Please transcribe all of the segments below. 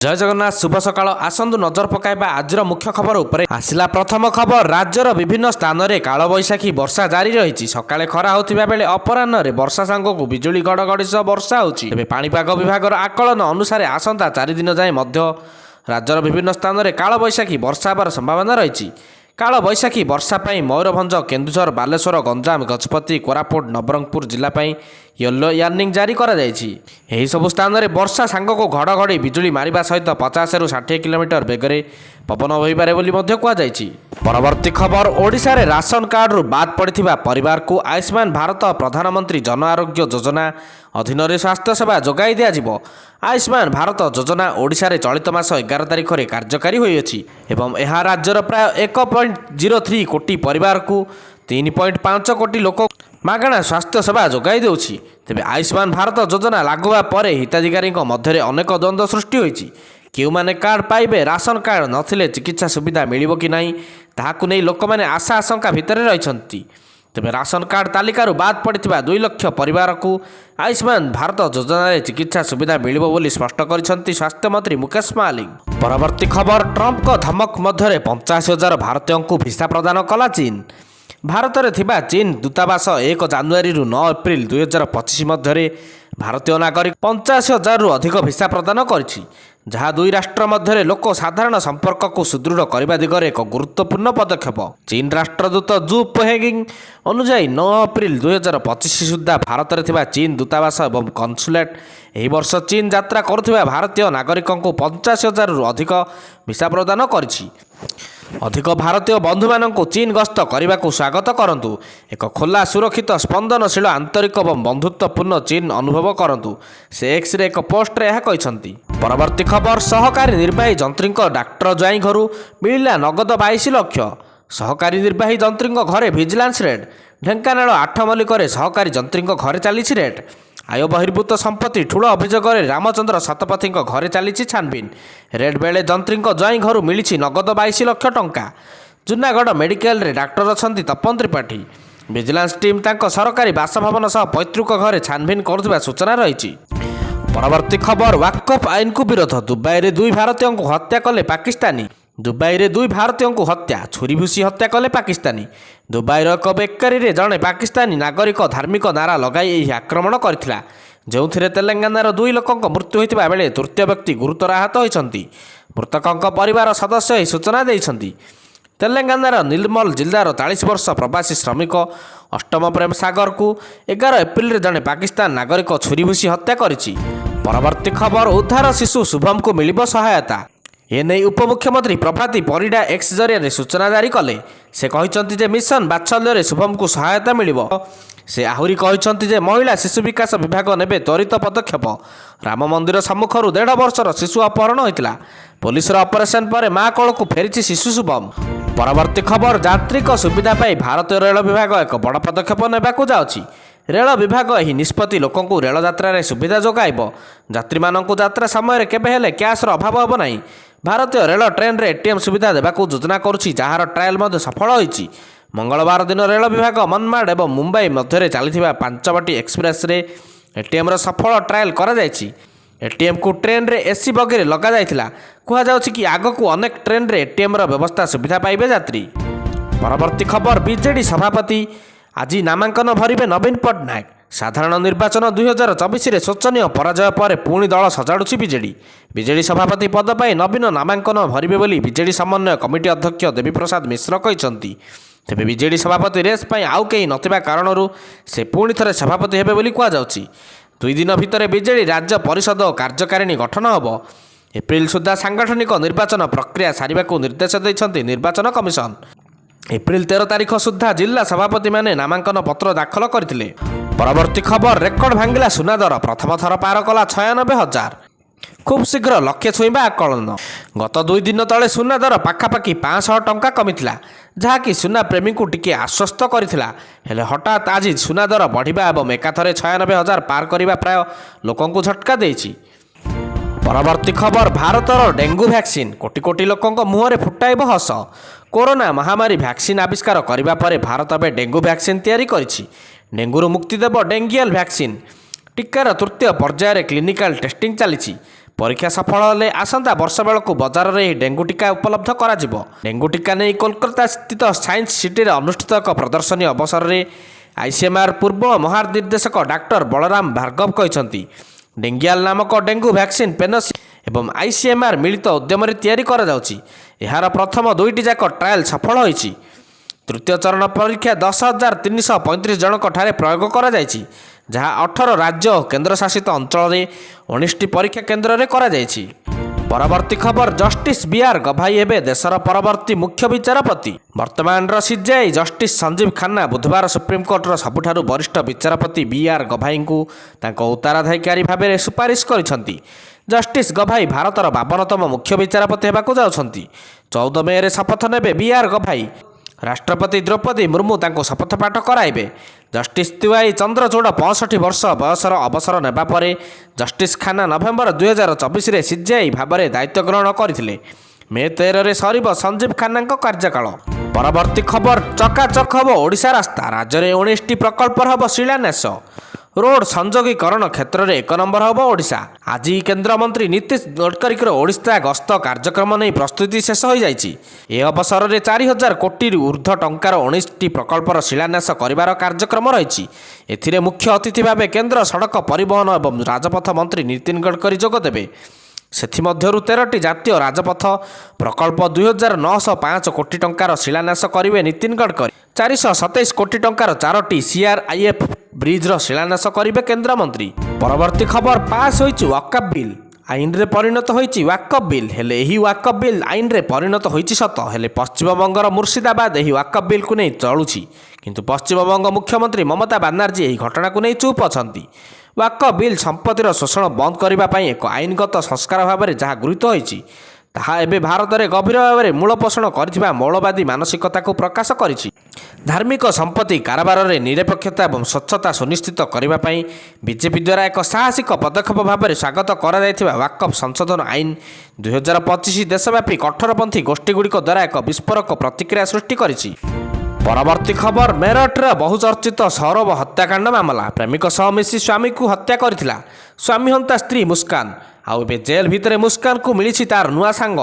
जय जगन्नाथ शुभ सकाळ आसंतु नजर पकाइबा आजर मुख्य खबर उपरे आसिला प्रथम खबर राज्यर विभिन्न स्थान में कालबैशाखी वर्षा जारी रही सकाळे खरा होतिबा बेले अपराह्न रे वर्षा सांगकु बिजुली घड़घड़ी सह वर्षा होछि। तेबे पाणीपाग विभागर आकलन अनुसार आसंता 4 दिन जाए मध्य राज्यर विभिन्न स्थान में कालबैशाखी वर्षा होबार संभावना रही। कालबैशाखी वर्षा पाई मयूरभंज केन्दुझर बालेश्वर गंजाम गजपति कोरापुट नवरंगपुर जिला पाई येलो वार्निंग जारी करा जायछि। एही सबु स्थान में वर्षा सांगको घड़घड़ी बिजुली मारिबा सहित 50 रु 60 किलोमीटर बेगरे पवन होइपारे बोली मध्य कुआ जायछि। परवर्ती खबर ओडिशा रे राशन कार्ड रु बाद पड़िथिबा परिवार को आयुष्मान भारत प्रधानमंत्री जन आरोग्य योजना अधीन रे स्वास्थ्य सेवा जोगाई दिया जिवो। आयुष्मान भारत योजना ओडिशा रे चलित मास 11 तारिख रे कार्यकारी होइछि एवं एहा राज्यर प्राय 1.03 कोटी परिवार को 3.5 कोटी लोक मागणा स्वास्थ्य सेवा जोगाई देउछि। तेबे आयुष्मान भारत योजना लागू होगा पर हिताधिकारी मध्य अनेक द्वंद्व सृष्टि होइछि। केउ माने कार्ड पाइबे राशन कार्ड नथिले चिकित्सा सुविधा मिलिबो कि नाही ताहाकु नै लोक माने आशा आशंका भितर रहिछन्ति। तेबे राशन कार्ड तालिकारु बाद पड़िथिबा 2 लाख परिवार को आयुष्मान भारत योजना रे चिकित्सा सुविधा मिलिबो बोली स्पष्ट करिसन्ति स्वास्थ्य मंत्री मुकेश मालिक। परवर्ती खबर ट्रंप को धमक मध्य 85,000 भारतीयों को भिसा प्रदान कला चीन। भारत में थिबा चीन दूतावास 1 जनवरी रु 9 एप्रिल 2025 मध्य भारतीय नागरिक 85,000 रु अधिक भिसा प्रदान करिछि, जहाँ दुई राष्ट्र मध्य लोक साधारण संपर्क को सुदृढ़ करने दिगरे एक गुरुत्वपूर्ण पदक्षेप। चीन राष्ट्रदूत जू पेहेगिंग अनुसार 9 एप्रिल 2025 सुधा भारत में थिबा चीन दूतावास एवं कन्सुलेट एही वर्ष चीन यात्रा करुथिबा भारतीय नागरिकों को 85,000 रु अधिक भिसा प्रदान करिछि। अधिक भारतीय बंधु मानक चीन गस्त करने को स्वागत करंतु। एक खोला सुरक्षित स्पंदनशील आंतरिक और बंधुत्वपूर्ण चीन अनुभव करंतु, से एक्स रे एक पोस्ट रे कहते। परवर्ती खबर सहकारी निर्वाही जंत्री डाक्टर ज्वाई घर मिला नगद 22 लाख। सहकारी निर्वाही जंत्री घरे विजिलेंस रेड। ढेंकानाल 8 मल्लिक सहकारी जंत्री घरे चली रेड। आय बहिर्भूत संपत्ति ठूल अभियोग रामचंद्र शतपथी घरे चली छानबिन। रेड बेले जंत्री ज्वाई घर मिली नगद 22 लाख टंका। जूनागढ़ मेडिकल रे डाक्टर अच्छा तपन त्रिपाठी। विजिलेंस टीम तांको सरकारी बासभवन सह पैतृक घरे छानबिन करुवा सूचना रही। परवर्ती खबर वाकफ आईन को विरोध। दुबई रे 2 भारतीयों को हत्या कले पाकिस्तानी। दुबई रे 2 भारतीयों को हत्या छुरी भूसी हत्या कले पाकिस्तानी। दुबईर एक बेकारी रे जड़े पाकिस्तानी नागरिक धार्मिक नारा लगाई यह आक्रमण करथिला, जो तेलंगानार 2 लोकों मृत्यु होता बेले तृतीय व्यक्ति गुरुतर आहत होती। मृतकों परिवार सदस्य यह सूचना देइछन्ति। तेलंगानार निर्मल जिल्लार 40 वर्ष प्रवासी श्रमिक अष्टम प्रेम सागर को 11 एप्रिल रे जड़े पाकिस्तान नागरिक छुरी भूसी हत्या करिछि। परवर्ती खबर उद्धार शिशु शुभम को मिलिबो सहायता। एने उपमुख्यमंत्री प्रभाती परिडा एक्स जरिया सूचना जारी कले। से कहते जे मिशन बात्सल्य शुभम को सहायता मिलिबो। से आहुरी कहते जे महिला शिशु विकास विभाग नेबे त्वरित पदक्षेप। राम मंदिर सम्मुखर 1.5 वर्षर शिशु अपहरण होता। पुलिस ऑपरेशन पर माँ कोल को फेरी शिशु शुभम। परवर्ती खबर यात्रिक सुविधा पाई भारतीय रेल विभाग एक बड़ पदक्षेप नेबाकू जाउछि। रेल विभाग यह निष्पत्ति लोकों को रेल यात्रा सुविधा जोगाइब। यात्री मानक यात्रा समय केबे हेले कैशर अभाव हेब नहीं। भारतीय रेल ट्रेन रे एटीएम सुविधा देबाकू योजना करुछि, जार ट्रायल मध्य सफल होइछि। मंगलवार दिन रेल विभाग मनमाड एवं मुंबई मध्य चलता 5 बाटी एक्सप्रेस रे एटीएम सफल ट्रायल करा जायछि। एटीएम को ट्रेन रे एसी बगे लगा जायथिला। कुहा जाउछि कि आगकू अनेक ट्रेन रे एटीएम रो व्यवस्था सुविधा पाइबे यात्री। परवर्ती खबर बीजेडी सभापति आज नामांकन भरिबे नवीन पट्टनायक। साधारण निर्वाचन 2024 रे शोचनीय पराजय पर पुणी दल सजाड़ुछि बीजेडी। बीजेडी सभापति पद पर नवीन नामांकन भरिबे बोली बीजेडी समन्वय कमिटी अध्यक्ष देवी प्रसाद मिश्र कहते। तेबे बीजेडी सभापति रेस पर आउ कहीं नथिबा कारणरू से पुणी थरे सभापति हेबे बोली कुआ जाउछि। 2 दिन भितर बीजेडी राज्य परिषद और कार्यकारिणी गठन होब। एप्रिल सुधा सांगठनिक निर्वाचन प्रक्रिया सारिबाकू निर्देश दैछन्ति निर्वाचन कमिशन। एप्रिल 13 तारिख सुधा जिला सभापति माने नामांकन पत्र दाखल करथिले। परवर्ती खबर रेकर्ड भांगिला सुना दर प्रथम थर पार कला 96,000। खूब शीघ्र लक्ष्य छुईबा आकलन। गत 2 दिन तले सुना दर पाखापाखि 500 टंका कमिथिला, जहाँकि सुना प्रेमी को टिके आश्वस्त करथिला। हेले हठात आज सुना दर बढ़िबा एवं एकाथरे 96,000 पार करिबा प्राय लोकों को झटका देइछि। परवर्ती खबर भारतर डेंगू वैक्सीन कोटी कोटी लोकों मुहरे फुटाइब हस। कोरोना महामारी वैक्सीन आविष्कार करने पर भारत में डेंगू वैक्सीन तैयारी करिछि। डेंगू मुक्ति देव डेंगियल वैक्सीन। टीकार तृतीय पर्यायर क्लिनिकल टेस्टिंग चली। ପରୀକ୍ଷା ସଫଳ ହେଲେ ଆସନ୍ତା ବର୍ଷ ବେଳକୁ ବଜାରରେ ଏହି ଡେଙ୍ଗୁ ଟିକା ଉପଲବ୍ଧ କରାଯିବ। ଡେଙ୍ଗୁ ଟିକା ନେଇ କୋଲକାତା ସ୍ଥିତ ସାଇନ୍ସ ସିଟିରେ ଅନୁଷ୍ଠିତ ଏକ ପ୍ରଦର୍ଶନୀ ଅବସରରେ ଆଇସିଏମ୍ଆର୍ ପୂର୍ବ ମହାନିର୍ଦ୍ଦେଶକ ଡାକ୍ତର ବଳରାମ ଭାର୍ଗବ କହିଛନ୍ତି, ଡେଙ୍ଗିଆଲ ନାମକ ଡେଙ୍ଗୁ ଭ୍ୟାକ୍ସିନ୍ ପେନସି ଏବଂ ଆଇସିଏମ୍ଆର୍ ମିଳିତ ଉଦ୍ୟମରେ ତିଆରି କରାଯାଉଛି। ଏହାର ପ୍ରଥମ 2ଟି ଯାକ ଟ୍ରାଏଲ୍ ସଫଳ ହୋଇଛି। ତୃତୀୟ ଚରଣ ପରୀକ୍ଷା 10,335 ଜଣଙ୍କ ଠାରେ ପ୍ରୟୋଗ କରାଯାଇଛି, ଯାହା 18 ରାଜ୍ୟ ଓ କେନ୍ଦ୍ରଶାସିତ ଅଞ୍ଚଳରେ 19ଟି ପରୀକ୍ଷା କେନ୍ଦ୍ରରେ କରାଯାଇଛି। ପରବର୍ତ୍ତୀ ଖବର, ଜଷ୍ଟିସ୍ ବିଆର୍ ଗଭାଇ ହେବେ ଦେଶର ପରବର୍ତ୍ତୀ ମୁଖ୍ୟ ବିଚାରପତି। ବର୍ତ୍ତମାନର ସିଜେଆଇ ଜଷ୍ଟିସ୍ ସଞ୍ଜୀବ ଖାନ୍ନା ବୁଧବାର ସୁପ୍ରିମକୋର୍ଟର ସବୁଠାରୁ ବରିଷ୍ଠ ବିଚାରପତି ବିଆର୍ ଗଭାଇଙ୍କୁ ତାଙ୍କ ଉତ୍ତରାଧିକାରୀ ଭାବରେ ସୁପାରିଶ କରିଛନ୍ତି। ଜଷ୍ଟିସ୍ ଗଭାଇ ଭାରତର 52ତମ ମୁଖ୍ୟ ବିଚାରପତି ହେବାକୁ ଯାଉଛନ୍ତି। 14 ମେରେ ଶପଥ ନେବେ ବିଆର୍ ଗଭାଇ। ରାଷ୍ଟ୍ରପତି ଦ୍ରୌପଦୀ ମୁର୍ମୁ ତାଙ୍କୁ ଶପଥପାଠ କରାଇବେ। ଜଷ୍ଟିସ୍ ୱାଇ ଚନ୍ଦ୍ରଚୂଡ଼ 65 ବର୍ଷ ବୟସର ଅବସର ନେବା ପରେ ଜଷ୍ଟିସ୍ ଖାନ୍ନା ନଭେମ୍ବର 2024ରେ ସିଜେଆଇ ଭାବରେ ଦାୟିତ୍ୱ ଗ୍ରହଣ କରିଥିଲେ। ମେ 13ରେ ସରିବ ସଞ୍ଜୀବ ଖାନ୍ନାଙ୍କ କାର୍ଯ୍ୟକାଳ। ପରବର୍ତ୍ତୀ ଖବର, ଚକାଚକ୍ ହେବ ଓଡ଼ିଶା ରାସ୍ତା। ରାଜ୍ୟରେ 19ଟି ପ୍ରକଳ୍ପର ହେବ ଶିଳାନ୍ୟାସ। ରୋଡ୍ ସଂଯୋଗୀକରଣ କ୍ଷେତ୍ରରେ 1 ନମ୍ବର ହେବ ଓଡ଼ିଶା। ଆଜି କେନ୍ଦ୍ରମନ୍ତ୍ରୀ ନୀତିଶ ଗଡ଼କରୀଙ୍କର ଓଡ଼ିଶା ଗସ୍ତ କାର୍ଯ୍ୟକ୍ରମ ନେଇ ପ୍ରସ୍ତୁତି ଶେଷ ହୋଇଯାଇଛି। ଏ ଅବସରରେ 4,000 କୋଟିରୁ ଉର୍ଦ୍ଧ୍ୱ ଟଙ୍କାର 19ଟି ପ୍ରକଳ୍ପର ଶିଳାନ୍ୟାସ କରିବାର କାର୍ଯ୍ୟକ୍ରମ ରହିଛି। ଏଥିରେ ମୁଖ୍ୟ ଅତିଥି ଭାବେ କେନ୍ଦ୍ର ସଡ଼କ ପରିବହନ ଏବଂ ରାଜପଥ ମନ୍ତ୍ରୀ ନୀତିନ ଗଡ଼କରୀ ଯୋଗ ଦେବେ। ସେଥିମଧ୍ୟରୁ 13ଟି ଜାତୀୟ ରାଜପଥ ପ୍ରକଳ୍ପ 2,905 କୋଟି ଟଙ୍କାର ଶିଳାନ୍ୟାସ କରିବେ ନୀତିନ ଗଡ଼କରୀ। 427 କୋଟି ଟଙ୍କାର 4ଟି CRIF ବ୍ରିଜ୍ର ଶିଳାନ୍ୟାସ କରିବେ କେନ୍ଦ୍ରମନ୍ତ୍ରୀ। ପରବର୍ତ୍ତୀ ଖବର, ପାସ୍ ହୋଇଛି ୱାକଫ ବିଲ୍। ଆଇନରେ ପରିଣତ ହୋଇଛି ୱାକଫ ବିଲ୍। ହେଲେ ଏହି ୱାକଫ ବିଲ୍ ଆଇନରେ ପରିଣତ ହୋଇଛି ସତ, ହେଲେ ପଶ୍ଚିମବଙ୍ଗର ମୁର୍ଶିଦାବାଦ ଏହି ୱାକଫ ବିଲ୍କୁ ନେଇ ଚଳୁଛି। କିନ୍ତୁ ପଶ୍ଚିମବଙ୍ଗ ମୁଖ୍ୟମନ୍ତ୍ରୀ ମମତା ବାନାର୍ଜୀ ଏହି ଘଟଣାକୁ ନେଇ ଚୁପ୍ ଅଛନ୍ତି। ୱାକଫ ବିଲ୍ ସମ୍ପତ୍ତିର ଶୋଷଣ ବନ୍ଦ କରିବା ପାଇଁ ଏକ ଆଇନଗତ ସଂସ୍କାର ଭାବରେ ଯାହା ଗୃହୀତ ହୋଇଛି, ତାହା ଏବେ ଭାରତରେ ଗଭୀର ଭାବରେ ମୂଳ ପୋଷଣ କରିଥିବା ମୌଳବାଦୀ ମାନସିକତାକୁ ପ୍ରକାଶ କରିଛି। ଧାର୍ମିକ ସମ୍ପତ୍ତି କାରବାରରେ ନିରପେକ୍ଷତା ଏବଂ ସ୍ୱଚ୍ଛତା ସୁନିଶ୍ଚିତ କରିବା ପାଇଁ ବିଜେପି ଦ୍ୱାରା ଏକ ସାହସିକ ପଦକ୍ଷେପ ଭାବରେ ସ୍ୱାଗତ କରାଯାଇଥିବା ୱାକଫ ସଂଶୋଧନ ଆଇନ 2025 ଦେଶବ୍ୟାପୀ କଠୋରପନ୍ଥୀ ଗୋଷ୍ଠୀଗୁଡ଼ିକ ଦ୍ୱାରା ଏକ ବିସ୍ଫୋରକ ପ୍ରତିକ୍ରିୟା ସୃଷ୍ଟି କରିଛି। ପରବର୍ତ୍ତୀ ଖବର, ମେରଠରେ ବହୁଚର୍ଚ୍ଚିତ ସୌରଭ ହତ୍ୟାକାଣ୍ଡ ମାମଲା। ପ୍ରେମିକ ସହ ମିଶି ସ୍ୱାମୀକୁ ହତ୍ୟା କରିଥିଲା। ସ୍ୱାମୀ ହନ୍ତା ସ୍ତ୍ରୀ ମୁସ୍କାନ। ଆଉ ଏବେ ଜେଲ୍ ଭିତରେ ମୁସ୍କାନକୁ ମିଳିଛି ତାର ନୂଆ ସାଙ୍ଗ,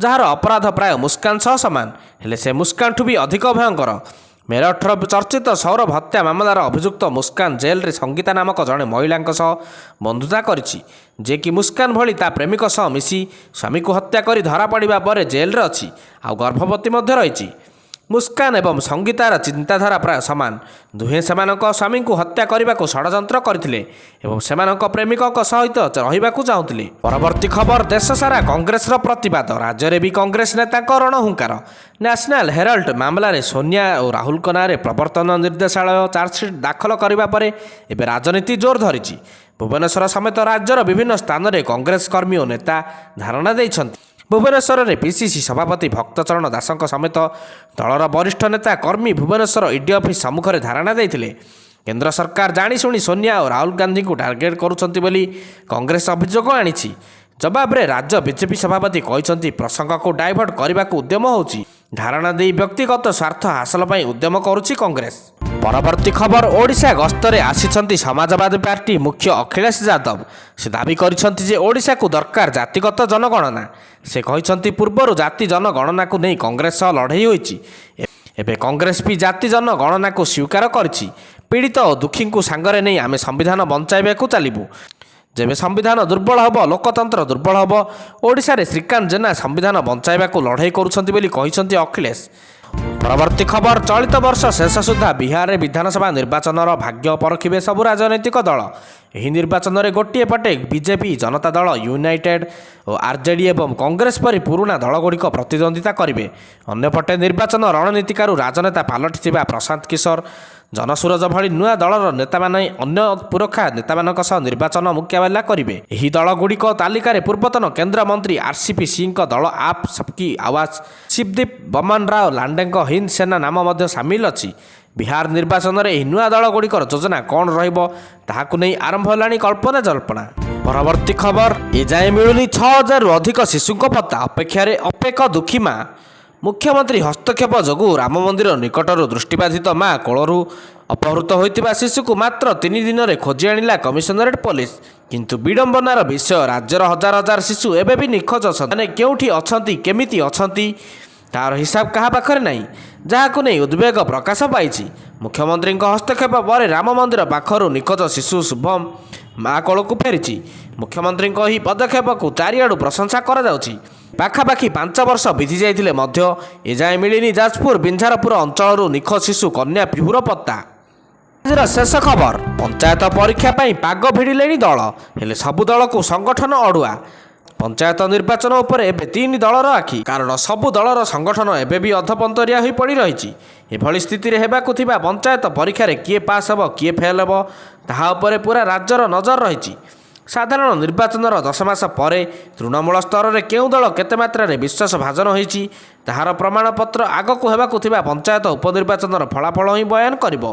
ଯାହାର ଅପରାଧ ପ୍ରାୟ ମୁସ୍କାନ ସହ ସମାନ, ହେଲେ ସେ ମୁସ୍କାନଠୁ ବି ଅଧିକ ଭୟଙ୍କର। ମେରଠର ଚର୍ଚ୍ଚିତ ସୌରଭ ହତ୍ୟା ମାମଲାର ଅଭିଯୁକ୍ତ ମୁସ୍କାନ ଜେଲ୍ରେ ସଙ୍ଗୀତା ନାମକ ଜଣେ ମହିଳାଙ୍କ ସହ ବନ୍ଧୁତା କରିଛି, ଯିଏକି ମୁସ୍କାନ ଭଳି ତା ପ୍ରେମିକ ସହ ମିଶି ସ୍ୱାମୀକୁ ହତ୍ୟା କରି ଧରାପଡ଼ିବା ପରେ ଜେଲ୍ରେ ଅଛି, ଆଉ ଗର୍ଭବତୀ ମଧ୍ୟ ରହିଛି। ମୁସ୍କାନ ଏବଂ ସଙ୍ଗୀତାର ଚିନ୍ତାଧାରା ପ୍ରାୟ ସମାନ। ଦୁହେଁ ସେମାନଙ୍କ ସ୍ୱାମୀଙ୍କୁ ହତ୍ୟା କରିବାକୁ ଷଡ଼ଯନ୍ତ୍ର କରିଥିଲେ ଏବଂ ସେମାନଙ୍କ ପ୍ରେମିକଙ୍କ ସହିତ ରହିବାକୁ ଚାହୁଁଥିଲେ। ପରବର୍ତ୍ତୀ ଖବର, ଦେଶ ସାରା କଂଗ୍ରେସର ପ୍ରତିବାଦ। ରାଜ୍ୟରେ ବି କଂଗ୍ରେସ ନେତାଙ୍କ ରଣହୁଙ୍କାର। ନ୍ୟାସନାଲ ହେରାଲ୍ଡ ମାମଲାରେ ସୋନିଆ ଓ ରାହୁଲଙ୍କ ନାଁରେ ପ୍ରବର୍ତ୍ତନ ନିର୍ଦ୍ଦେଶାଳୟ ଚାର୍ଜସିଟ୍ ଦାଖଲ କରିବା ପରେ ଏବେ ରାଜନୀତି ଜୋର ଧରିଛି। ଭୁବନେଶ୍ୱର ସମେତ ରାଜ୍ୟର ବିଭିନ୍ନ ସ୍ଥାନରେ କଂଗ୍ରେସ କର୍ମୀ ଓ ନେତା ଧାରଣା ଦେଇଛନ୍ତି। ଭୁବନେଶ୍ୱରରେ ପିସିସି ସଭାପତି ଭକ୍ତଚରଣ ଦାସଙ୍କ ସମେତ ଦଳର ବରିଷ୍ଠ ନେତା କର୍ମୀ ଭୁବନେଶ୍ୱର ଇଡି ଅଫିସ୍ ସମ୍ମୁଖରେ ଧାରଣା ଦେଇଥିଲେ। କେନ୍ଦ୍ର ସରକାର ଜାଣିଶୁଣି ସୋନିଆ ଓ ରାହୁଲ ଗାନ୍ଧୀଙ୍କୁ ଟାର୍ଗେଟ୍ କରୁଛନ୍ତି ବୋଲି କଂଗ୍ରେସ ଅଭିଯୋଗ ଆଣିଛି। ଜବାବରେ ରାଜ୍ୟ ବିଜେପି ସଭାପତି କହିଛନ୍ତି, ପ୍ରସଙ୍ଗକୁ ଡାଇଭର୍ଟ କରିବାକୁ ଉଦ୍ୟମ ହେଉଛି। ଧାରଣା ଦେଇ ବ୍ୟକ୍ତିଗତ ସ୍ୱାର୍ଥ ହାସଲ ପାଇଁ ଉଦ୍ୟମ କରୁଛି କଂଗ୍ରେସ। ପରବର୍ତ୍ତୀ ଖବର, ଓଡ଼ିଶା ଗସ୍ତରେ ଆସିଛନ୍ତି ସମାଜବାଦୀ ପାର୍ଟି ମୁଖ୍ୟ ଅଖିଳେଶ ଯାଦବ। ସେ ଦାବି କରିଛନ୍ତି ଯେ ଓଡ଼ିଶାକୁ ଦରକାର ଜାତିଗତ ଜନଗଣନା। ସେ କହିଛନ୍ତି, ପୂର୍ବରୁ ଜାତି ଜନଗଣନାକୁ ନେଇ କଂଗ୍ରେସ ସହ ଲଢ଼େଇ ହୋଇଛି। ଏବେ କଂଗ୍ରେସ ବି ଜାତି ଜନଗଣନାକୁ ସ୍ୱୀକାର କରିଛି। ପୀଡ଼ିତ ଓ ଦୁଃଖୀଙ୍କୁ ସାଙ୍ଗରେ ନେଇ ଆମେ ସମ୍ବିଧାନ ବଞ୍ଚାଇବାକୁ ଚାଲିବୁ। ଯେବେ ସମ୍ବିଧାନ ଦୁର୍ବଳ ହେବ, ଲୋକତନ୍ତ୍ର ଦୁର୍ବଳ ହେବ। ଓଡ଼ିଶାରେ ଶ୍ରୀକାନ୍ତ ଜେନା ସମ୍ବିଧାନ ବଞ୍ଚାଇବାକୁ ଲଢ଼େଇ କରୁଛନ୍ତି ବୋଲି କହିଛନ୍ତି ଅଖିଳେଶ। ପରବର୍ତ୍ତୀ ଖବର, ଚଳିତ ବର୍ଷ ଶେଷ ସୁଦ୍ଧା ବିହାରରେ ବିଧାନସଭା ନିର୍ବାଚନର ଭାଗ୍ୟ ପରଖିବେ ସବୁ ରାଜନୈତିକ ଦଳ। ଏହି ନିର୍ବାଚନରେ ଗୋଟିଏ ପଟେ ବିଜେପି, ଜନତା ଦଳ ୟୁନାଇଟେଡ୍ ଓ ଆର୍ଜେଡି ଏବଂ କଂଗ୍ରେସ ପରି ପୁରୁଣା ଦଳଗୁଡ଼ିକ ପ୍ରତିଦ୍ୱନ୍ଦ୍ୱିତା କରିବେ। ଅନ୍ୟପଟେ ନିର୍ବାଚନ ରଣନୀତିକାରୁ ରାଜନେତା ପାଲଟିଥିବା ପ୍ରଶାନ୍ତ କିଶୋର, ଜନସୁରଜ ଭଳି ନୂଆ ଦଳର ନେତାମାନେ ଅନ୍ୟ ପୁରଖା ନେତାମାନଙ୍କ ସହ ନିର୍ବାଚନ ମୁକାବିଲା କରିବେ। ଏହି ଦଳଗୁଡ଼ିକ ତାଲିକାରେ ପୂର୍ବତନ କେନ୍ଦ୍ରମନ୍ତ୍ରୀ RCP ସିଂଙ୍କ ଦଳ ଆପ୍ ସବକି ଆୱାଜ, ଶିବଦୀପ ବମନ ରାଓ ଲାଣ୍ଡେଙ୍କ ହିନ୍ଦ ସେନା ନାମ ମଧ୍ୟ ସାମିଲ ଅଛି। ବିହାର ନିର୍ବାଚନରେ ଏହି ନୂଆ ଦଳଗୁଡ଼ିକର ଯୋଜନା କ'ଣ ରହିବ, ତାହାକୁ ନେଇ ଆରମ୍ଭ ହେଲାଣି କଳ୍ପନା ଜଳ୍ପନା। ପରବର୍ତ୍ତୀ ଖବର, ଏଯାଏଁ ମିଳୁନି 6,000ରୁ ଅଧିକ ଶିଶୁଙ୍କ ଭତ୍ତା। ଅପେକ୍ଷାରେ ଅପେକ ଦୁଃଖୀ ମା। ମୁଖ୍ୟମନ୍ତ୍ରୀ ହସ୍ତକ୍ଷେପ ଯୋଗୁଁ ରାମ ମନ୍ଦିର ନିକଟରୁ ଦୃଷ୍ଟିବାଧିତ ମା କୋଳରୁ ଅପହୃତ ହୋଇଥିବା ଶିଶୁକୁ ମାତ୍ର 3 ଦିନରେ ଖୋଜି ଆଣିଲା କମିଶନରେଟ୍ ପୋଲିସ। କିନ୍ତୁ ବିଡ଼ମ୍ବନାର ବିଷୟ, ରାଜ୍ୟର ହଜାର ହଜାର ଶିଶୁ ଏବେ ବି ନିଖୋଜ ଅଛନ୍ତି। ମାନେ କେଉଁଠି ଅଛନ୍ତି, କେମିତି ଅଛନ୍ତି, ତାର ହିସାବ କାହା ପାଖରେ ନାହିଁ, ଯାହାକୁ ନେଇ ଉଦ୍ବେଗ ପ୍ରକାଶ ପାଇଛି। ମୁଖ୍ୟମନ୍ତ୍ରୀଙ୍କ ହସ୍ତକ୍ଷେପ ପରେ ରାମ ମନ୍ଦିର ପାଖରୁ ନିଖୋଜ ଶିଶୁ ଶୁଭମ ମା କୋଳକୁ ଫେରିଛି। ମୁଖ୍ୟମନ୍ତ୍ରୀଙ୍କ ଏହି ପଦକ୍ଷେପକୁ ଚାରିଆଡ଼ୁ ପ୍ରଶଂସା କରାଯାଉଛି। ପାଖାପାଖି 5 ବର୍ଷ ବିତି ଯାଇଥିଲେ ମଧ୍ୟ ଏଯାଏଁ ମିଳିନି ଯାଜପୁର ବିଞ୍ଝାରପୁର ଅଞ୍ଚଳରୁ ନିଖୋଜ ଶିଶୁ କନ୍ୟା ପିହୁର ପତ୍ତା। ଆଜିର ଶେଷ ଖବର, ପଞ୍ଚାୟତ ପରୀକ୍ଷା ପାଇଁ ପାଗ ଭିଡ଼ିଲେଣି ଦଳ, ହେଲେ ସବୁ ଦଳକୁ ସଂଗଠନ ଅଡ଼ୁଆ। ପଞ୍ଚାୟତ ନିର୍ବାଚନ ଉପରେ ଏବେ 3 ଦଳର ଆଖି, କାରଣ ସବୁ ଦଳର ସଂଗଠନ ଏବେ ବି ଅଧପନ୍ତରିଆ ହୋଇ ପଡ଼ି ରହିଛି। ଏଭଳି ସ୍ଥିତିରେ ହେବାକୁ ଥିବା ପଞ୍ଚାୟତ ପରୀକ୍ଷାରେ କିଏ ପାସ୍ ହେବ, କିଏ ଫେଲ୍ ହେବ, ତାହା ଉପରେ ପୁରା ରାଜ୍ୟର ନଜର ରହିଛି। ସାଧାରଣ ନିର୍ବାଚନର 10 ମାସ ପରେ ତୃଣମୂଳ ସ୍ତରରେ କେଉଁ ଦଳ କେତେ ମାତ୍ରାରେ ବିଶ୍ୱାସ ଭାଜନ ହୋଇଛି, ତାହାର ପ୍ରମାଣପତ୍ର ଆଗକୁ ହେବାକୁ ଥିବା ପଞ୍ଚାୟତ ଉପନିର୍ବାଚନର ଫଳାଫଳ ହିଁ ବୟାନ କରିବ।